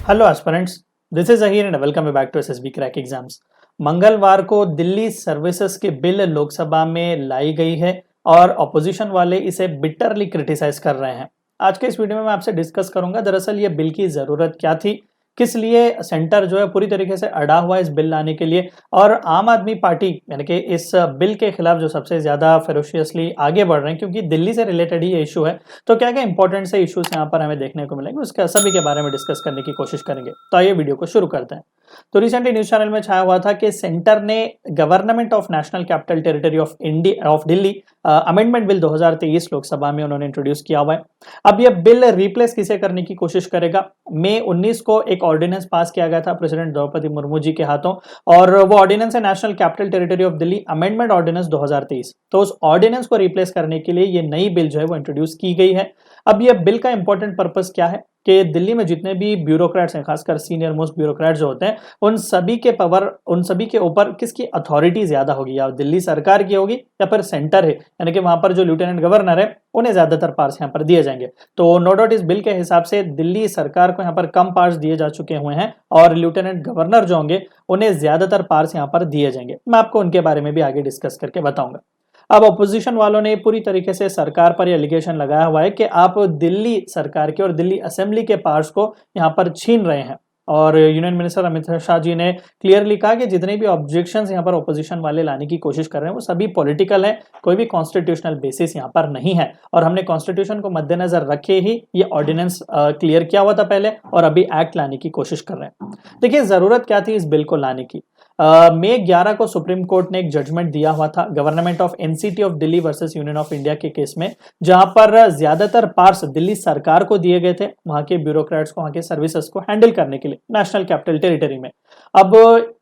Hello aspirants, this is Ahir and welcome back to SSB crack exams. मंगलवार को Delhi services की bill Lok Sabha में लाई गई है और ऑपोजिशन वाले इसे बिटरली क्रिटिसाइज कर रहे हैं। आज के इस वीडियो में मैं आपसे डिस्कस करूंगा दरअसल ये बिल की ज़रूरत क्या थी, किस लिए सेंटर जो है पूरी तरीके से अड़ा हुआ है इस बिल लाने के लिए, और आम आदमी पार्टी यानी कि इस बिल के खिलाफ जो सबसे ज़्यादा फेरोशियसली आगे बढ़ रहे हैं क्योंकि दिल्ली से रिलेटेड ही ये इशू है। तो क्या क्या इंपॉर्टेंट से इश्यूज यहाँ पर हमें देखने को मिलेंगे, उसका सभी के बारे में डिस्कस करने की कोशिश करेंगे। तो आइए वीडियो को शुरू करते हैं। तो रिसेंटली न्यूज चैनल में छाया हुआ था कि सेंटर ने government of national capital territory of India of Delhi amendment bill 2023 Lok Sabha में उन्होंने इंट्रोड्यूस किया हुआ है। अब यह बिल रिप्लेस किसे करने की कोशिश करेगा? मई 19 को एक ऑर्डिनेंस पास किया गया था प्रेसिडेंट द्रौपदी मुर्मू जी के हाथों, और वो ऑर्डिनेंस है national capital territory of Delhi amendment ordinance 2023। तो उस ऑर्डिनेंस को रिप्लेस करने के लिए ये नई बिल जो है वो इंट्रोड्यूस की गई है। अब यह बिल का इंपॉर्टेंट पर्पस क्या है कि दिल्ली में जितने भी ब्यूरोक्रेट्स हैं, खासकर सीनियर मोस्ट ब्यूरोक्रेट्स जो होते हैं, उन सभी के ऊपर किसकी अथॉरिटी ज्यादा होगी, या दिल्ली सरकार की होगी या फिर सेंटर है, यानी कि वहां पर जो लेफ्टिनेंट गवर्नर है उन्हें ज्यादातर पावर्स यहाँ पर दिए जाएंगे। तो नो डाउट इस बिल के हिसाब से दिल्ली सरकार को यहाँ पर कम पावर्स दिए जा चुके हुए हैं और लेफ्टिनेंट गवर्नर जो होंगे उन्हें ज्यादातर पावर्स यहाँ पर दिए जाएंगे। मैं आपको उनके बारे में भी आगे डिस्कस करके बताऊंगा। अब अपोजिशन वालों ने पूरी तरीके से सरकार पर यह एलिगेशन लगाया हुआ है कि आप दिल्ली सरकार के और दिल्ली असेंबली के पावर्स को यहाँ पर छीन रहे हैं। और यूनियन मिनिस्टर अमित शाह जी ने क्लियरली कहा कि जितने भी ऑब्जेक्शंस यहाँ पर अपोजिशन वाले लाने की कोशिश कर रहे हैं वो सभी पॉलिटिकल हैं, कोई भी कॉन्स्टिट्यूशनल बेसिस यहाँ पर नहीं है। और हमने कॉन्स्टिट्यूशन को मद्देनजर रखे ही ये ऑर्डिनेंस क्लियर किया हुआ था पहले, और अभी एक्ट लाने की कोशिश कर रहे हैं। देखिए जरूरत क्या थी इस बिल को लाने की। मई 11 को सुप्रीम कोर्ट ने एक जजमेंट दिया हुआ था government of NCT of Delhi versus union of India के केस में, जहां पर ज्यादातर पार्ट्स दिल्ली सरकार को दिए गए थे वहां के ब्यूरोक्रेट्स को, वहां के सर्विसेज को हैंडल करने के लिए नेशनल कैपिटल टेरिटरी में। अब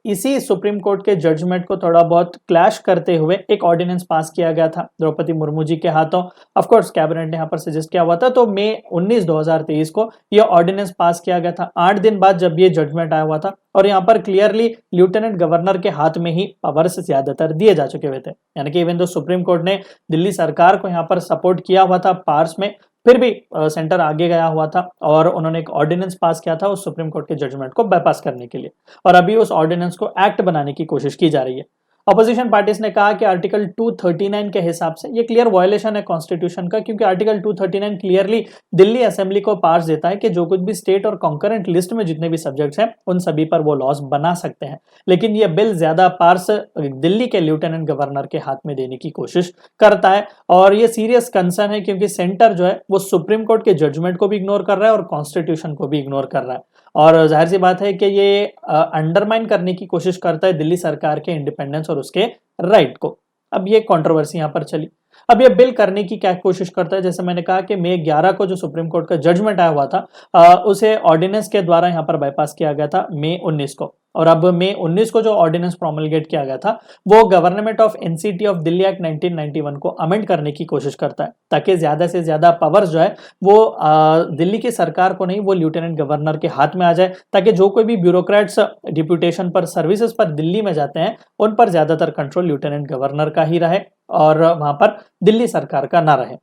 इसी सुप्रीम कोर्ट के जजमेंट को थोड़ा बहुत क्लैश करते हुए एक ऑर्डिनेंस पास किया गया था द्रौपदी मुर्मू जी के हाथों। ऑफ कोर्स कैबिनेट ने यहाँ पर सजेस्ट किया हुआ था, तो मई 19 2023 को यह ऑर्डिनेंस पास किया गया था, 8 दिन बाद जब ये जजमेंट आया हुआ था। और यहाँ पर क्लियरली लेफ्टिनेंट गवर्नर के हाथ में ही पावर्स ज्यादातर दिए जा चुके हुए थे, यानी कि इवन तो सुप्रीम कोर्ट ने दिल्ली सरकार को यहाँ पर सपोर्ट किया हुआ था पावर्स में, फिर भी सेंटर आगे गया हुआ था और उन्होंने एक ऑर्डिनेंस पास किया था उस सुप्रीम कोर्ट के जजमेंट को बाईपास करने के लिए। और अभी उस ऑर्डिनेंस को एक्ट बनाने की कोशिश की जा रही है। अपोजिशन पार्टीज ने कहा कि आर्टिकल 239 के हिसाब से ये क्लियर वायलेशन है कॉन्स्टिट्यूशन का, क्योंकि आर्टिकल 239 क्लियरली दिल्ली असेंबली को पावर्स देता है कि जो कुछ भी स्टेट और कॉन्करेंट लिस्ट में जितने भी सब्जेक्ट्स हैं उन सभी पर वो लॉज बना सकते हैं। लेकिन ये बिल ज्यादा पावर्स दिल्ली के लेफ्टिनेंट गवर्नर के हाथ में देने की कोशिश करता है, और ये सीरियस कंसर्न है क्योंकि सेंटर जो है वो सुप्रीम कोर्ट के जजमेंट को भी इग्नोर कर रहा है और कॉन्स्टिट्यूशन को भी इग्नोर कर रहा है। और जाहिर सी बात है कि ये अंडरमाइन करने की कोशिश करता है दिल्ली सरकार के इंडिपेंडेंस और उसके राइट को। अब ये कंट्रोवर्सी यहाँ पर चली। अब ये बिल करने की क्या कोशिश करता है? जैसे मैंने कहा कि मई 11 को जो सुप्रीम कोर्ट का जजमेंट आया हुआ था उसे ऑर्डिनेंस के द्वारा यहाँ पर बाईपास किया गया था मई 19 को। और अब मई 19 को जो ऑर्डिनेंस प्रोमलगेट किया गया था वो government of NCT of Delhi act 1991 को अमेंड करने की कोशिश करता है, ताकि ज्यादा से ज्यादा पावर्स जो है वो दिल्ली की सरकार को नहीं, वो लेफ्टिनेंट गवर्नर के हाथ में आ जाए, ताकि जो कोई भी ब्यूरोक्रेट्स डिप्यूटेशन पर, सर्विसेज पर दिल्ली में जाते हैं उन पर ज्यादातर कंट्रोल लेफ्टिनेंट गवर्नर का ही रहे और वहां पर दिल्ली सरकार का ना रहे।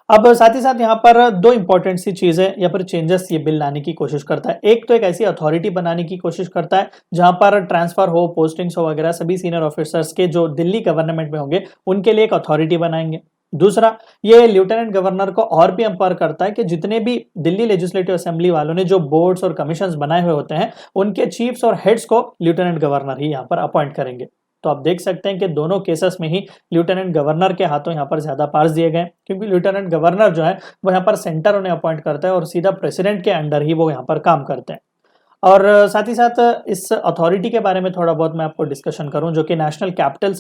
अब साथ ही साथ यहाँ पर दो इंपॉर्टेंट सी चीजें या फिर चेंजेस ये बिल लाने की कोशिश करता है। एक तो एक ऐसी अथॉरिटी बनाने की कोशिश करता है जहां पर ट्रांसफर हो, पोस्टिंग्स हो वगैरह, सभी सीनियर ऑफिसर्स के जो दिल्ली गवर्नमेंट में होंगे उनके लिए एक अथॉरिटी बनाएंगे। दूसरा, ये लेफ्टिनेंट गवर्नर को और भी एम्पावर करता है कि जितने भी दिल्ली लेजिस्लेटिव असेंबली वालों ने जो बोर्ड्स और कमीशंस बनाए हुए होते हैं उनके चीफ्स और हेड्स को लेफ्टिनेंट गवर्नर ही यहाँ पर अपॉइंट करेंगे। तो आप देख सकते हैं कि दोनों केसेस में ही लेफ्टिनेंट गवर्नर के हाथों यहाँ पर ज्यादा पावर्स दिए गए, क्योंकि लेफ्टिनेंट गवर्नर जो है वो यहाँ पर सेंटर उन्हें अपॉइंट करता है और सीधा प्रेसिडेंट के अंडर ही वो यहाँ पर काम करते हैं। और साथ ही साथ इस अथॉरिटी के बारे में थोड़ा बहुत मैं आपको डिस्कशन करूं, जो कि national capital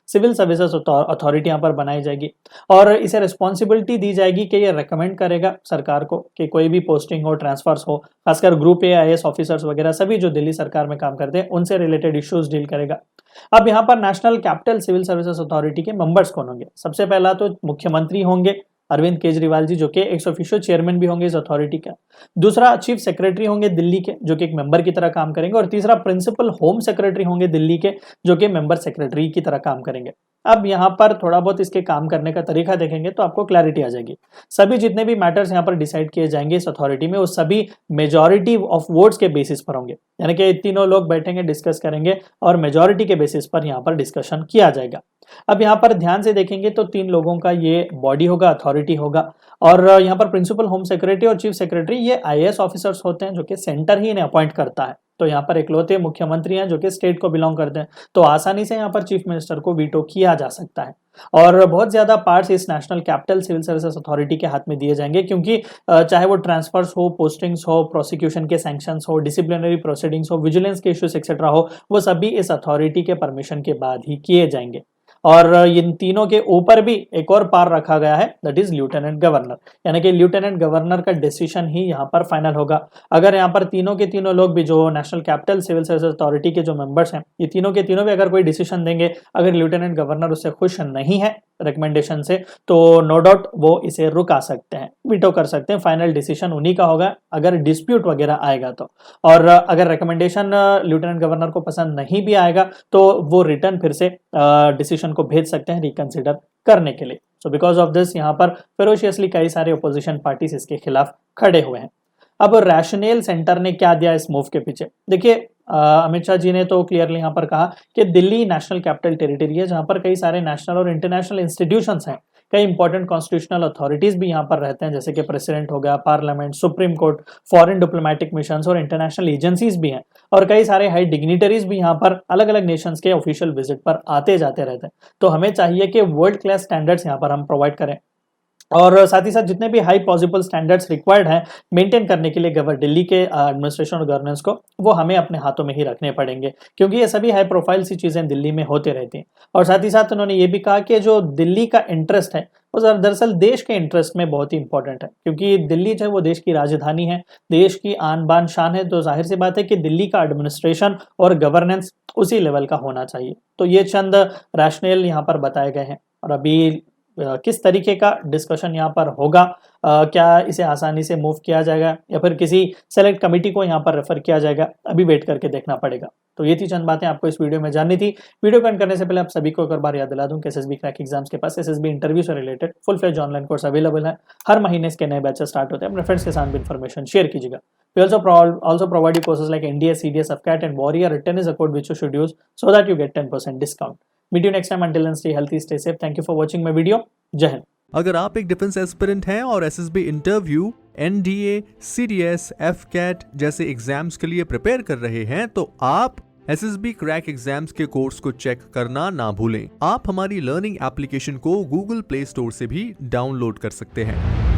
civil services authority यहाँ पर बनाई जाएगी। और इसे रिस्पॉन्सिबिलिटी दी जाएगी कि ये रेकमेंड करेगा सरकार को कि कोई भी पोस्टिंग हो, ट्रांसफर्स हो, खासकर ग्रुप ए आईएएस ऑफिसर्स वगैरह सभी जो दिल्ली सरकार में काम करते हैं उनसे रिलेटेड इश्यूज डील करेगा। अब यहाँ पर national capital civil services authority के मेंबर्स कौन होंगे? सबसे पहला तो मुख्यमंत्री होंगे अरविंद केजरीवाल जी, जो कि एक्स ऑफिशियो चेयरमैन भी होंगे इस अथॉरिटी का। दूसरा, चीफ सेक्रेटरी होंगे दिल्ली के, जो कि एक मेंबर की तरह काम करेंगे। और तीसरा, प्रिंसिपल होम सेक्रेटरी होंगे दिल्ली के, जो कि मेंबर सेक्रेटरी की तरह काम करेंगे। अब यहाँ पर थोड़ा बहुत इसके काम करने का तरीका देखेंगे तो आपको क्लैरिटी आ जाएगी। सभी जितने भी मैटर्स यहाँ पर डिसाइड किए जाएंगे इस अथॉरिटी में, वो सभी मेजॉरिटी ऑफ वोट्स के बेसिस पर होंगे, यानी कि तीनों लोग बैठेंगे, डिस्कस करेंगे और मेजॉरिटी के बेसिस पर यहाँ पर डिस्कशन किया जाएगा। अब यहाँ पर ध्यान से देखेंगे तो 3 लोगों का ये बॉडी होगा, अथॉरिटी होगा, और यहाँ पर प्रिंसिपल होम सेक्रेटरी और चीफ सेक्रेटरी ये आईएएस ऑफिसर्स होते हैं जो कि सेंटर ही इन्हें अपॉइंट करता है। तो यहाँ पर इकलौते मुख्यमंत्री हैं जो कि स्टेट को बिलोंग करते हैं, तो आसानी से यहाँ पर चीफ मिनिस्टर को वीटो किया जा सकता है। और बहुत ज्यादा पार्ट्स इस national capital civil services authority के हाथ में दिए जाएंगे, क्योंकि चाहे वो ट्रांसफर्स हो, पोस्टिंग्स हो, प्रोसिक्यूशन के सैंक्शंस हो, डिसिप्लिनरी प्रोसीडिंग्स हो, विजिलेंस के इश्यूज एक्सेट्रा हो, वो सभी इस अथॉरिटी के परमिशन के बाद ही किए जाएंगे। और इन तीनों के ऊपर भी एक और पार रखा गया है, दैट इज लेफ्टिनेंट गवर्नर, यानी कि लेफ्टिनेंट गवर्नर का डिसीजन ही यहाँ पर फाइनल होगा। अगर यहाँ पर तीनों के तीनों लोग भी जो national capital civil services authority के जो मेंबर्स हैं, ये तीनों के तीनों भी अगर कोई डिसीजन देंगे, अगर लेफ्टिनेंट गवर्नर उससे खुश नहीं है रिकमेंडेशन से, तो नो डाउट वो इसे रुका सकते हैं, वीटो कर सकते हैं। फाइनल डिसीजन उन्हीं का होगा अगर डिस्प्यूट वगैरह आएगा तो। और अगर रिकमेंडेशन लेफ्टिनेंट गवर्नर को पसंद नहीं भी आएगा तो वो रिटर्न फिर से डिसीजन को भेज सकते हैं रिकंसिडर करने के लिए। सो बिकॉज ऑफ दिस यहाँ पर फेरोशियसली कई सारे अपोजिशन पार्टीज इसके खिलाफ खड़े हुए हैं। अब रैशनल सेंटर ने क्या दिया इस मूव के पीछे? देखिए, अमित शाह जी ने तो क्लियरली यहाँ पर कहा कि दिल्ली नेशनल कैपिटल टेरिटरी है, जहाँ पर कई सारे नेशनल और इंटरनेशनल इंस्टीट्यूशंस हैं, कई इंपॉर्टेंट कॉन्स्टिट्यूशनल अथॉरिटीज भी यहाँ पर रहते हैं, जैसे कि प्रेसिडेंट हो गया, parliament, supreme court, foreign diplomatic missions और इंटरनेशनल एजेंसीज भी हैं, और कई सारे हाई डिग्निटरीज भी यहाँ पर अलग अलग नेशंस के ऑफिशियल विजिट पर आते जाते रहते हैं। तो हमें चाहिए कि वर्ल्ड क्लास स्टैंडर्ड्स यहाँ पर हम प्रोवाइड करें, और साथ ही साथ जितने भी हाई पॉसिबल स्टैंडर्ड्स रिक्वायर्ड हैं मेंटेन करने के लिए दिल्ली के एडमिनिस्ट्रेशन और गवर्नेंस को, वो हमें अपने हाथों में ही रखने पड़ेंगे, क्योंकि ये सभी हाई प्रोफाइल सी चीजें दिल्ली में होते रहती हैं। और साथ ही साथ उन्होंने ये भी कहा कि जो दिल्ली का इंटरेस्ट है वो दरअसल देश के इंटरेस्ट में बहुत ही इंपॉर्टेंट है, क्योंकि दिल्ली जो है वो देश की राजधानी है, देश की आन बान शान है, तो जाहिर सी बात है कि दिल्ली का एडमिनिस्ट्रेशन और गवर्नेंस उसी लेवल का होना चाहिए। तो ये चंद रैशनल यहाँ पर बताए गए हैं। और अभी किस तरीके का डिस्कशन यहाँ पर होगा, क्या इसे आसानी से मूव किया जाएगा या फिर किसी सेलेक्ट कमेटी को यहाँ पर रेफर किया जाएगा, अभी वेट करके देखना पड़ेगा। तो ये थी चंद बातें आपको इस वीडियो में जाननी थी। वीडियो को एंड करने से पहले आप सभी को एक बार याद दिला दूं कि एसएसबी क्रैक एग्जाम्स के पास एसएसबी इंटरव्यू से related full fledged online course available है। हर महीने इसके नए बैचेस स्टार्ट होते हैं, अपने फ्रेंड्स के साथ भी इन्फॉर्मेशन शेयर कीजिएगा। We also provide you courses like NDA, CDS, FCAT and Warrior. Written is a code which you should use so that you get 10% discount. Meet you next time. Until then, stay healthy, stay safe. Thank you for watching my video. जय हिंद। अगर आप एक defence aspirant हैं और SSB interview, NDA, CDS, FCAT जैसे exams के लिए prepare कर रहे हैं, तो आप एसएसबी क्रैक एग्जाम्स के कोर्स को चेक करना ना भूलें। आप हमारी लर्निंग एप्लीकेशन को गूगल प्ले स्टोर से भी डाउनलोड कर सकते हैं।